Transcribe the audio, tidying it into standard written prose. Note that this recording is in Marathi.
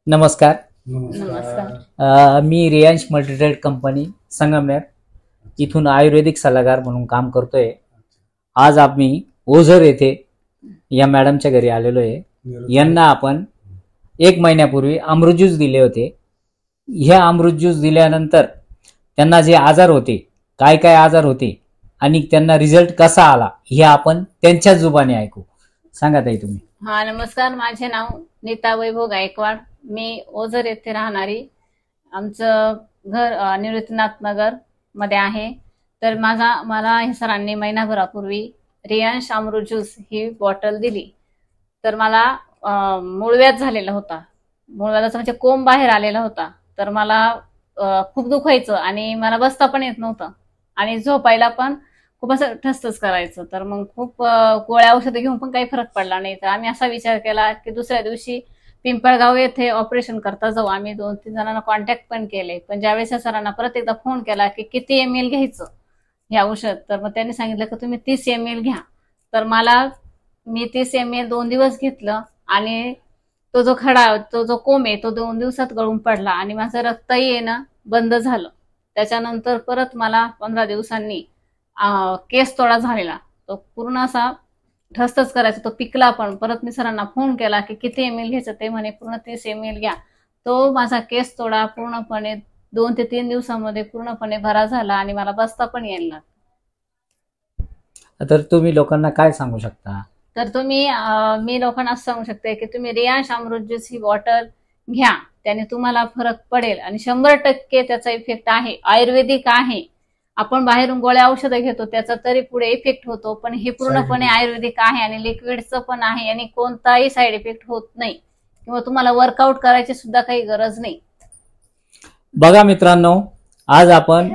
नमस्कार. नमस्कार. मी रियांश मल्टीट्रेड कंपनी संगमनेर इथून आयुर्वेदिक सल्लागार म्हणून काम करतोय. आज आम्ही ओझर येथे या मॅडमच्या घरी आलेलो आहे. यांना आपण 1 महिन्यापूर्वी अमृत ज्यूस दिले होते. ह्या अमृत ज्यूस दिल्यानंतर त्यांना जे आजार होते, काय काय आजार होते आणि त्यांना रिझल्ट कसा आला हे आपण त्यांच्या जुबाने ऐकू. सांगा ताई तुम्ही. हा, नमस्कार. माझे नाव नीता वैभव गायकवाड. मी ओझर येथे राहणारी. आमचं घर निवृत्तीनाथ नगर मध्ये आहे. तर मला हे सरांनी महिनाभरापूर्वी रियांश अमृत ज्यूस ही बॉटल दिली. तर मला मूळव्याध झालेला होता. मूळव्याधाचा म्हणजे कोंब बाहेर आलेला होता. तर मला खूप दुखायचं आणि मला बसता पण येत नव्हतं आणि झोपायला पण खूप असं ठसठस करायचं. तर मग खूप गोळ्या औषधं घेऊन पण काही फरक पडला नाही. तर आम्ही असा विचार केला की दुसऱ्या दिवशी पिंपळगाव येथे ऑपरेशन करता जाऊ. आम्ही 2-3 जणांना कॉन्टॅक्ट पण केले. पण ज्यावेळेस सरांना परत एकदा फोन केला की किती ml घ्यायचं हे औषध, तर मग त्यांनी सांगितलं की तुम्ही 30 ml घ्या. तर मी 30 ml 2 दिवस घेतलं आणि तो जो कोंब आहे तो 2 दिवसात गळून पडला आणि माझं रक्तही येणं बंद झालं. त्याच्यानंतर परत मला 15 दिवसांनी केस तोडा झालेला. तो पूर्ण असा ठसठस करायचा, तो पिकला पण. परत मी सरांना फोन केला की किती ml घ्यायचं, ते म्हणे पूर्ण 30 ml घ्या. तो माझा केस तोडा पूर्णपणे 2 ते 3 दिवसामध्ये पूर्णपणे बरा झाला आणि मला बसता पण यायला लागला. तर तुम्ही लोकांना काय सांगू शकता? तर मी लोकांना असं सांगू शकते की तुम्ही रियांश अमृत ज्यूस ही बॉटल घ्या. त्याने तुम्हाला फरक पडेल आणि 100% त्याचा इफेक्ट आहे. आयुर्वेदिक आहे. आपण बाहेरून गोळ्या औषधं घेतो त्याचा तरी पुढे इफेक्ट होतो, पण हे पूर्णपणे आयुर्वेदिक आहे आणि लिक्विडचं पण आहे आणि कोणताही साईड इफेक्ट होत नाही किंवा तुम्हाला वर्कआउट करायची सुद्धा काही गरज नाही. बघा मित्रांनो, आज आपण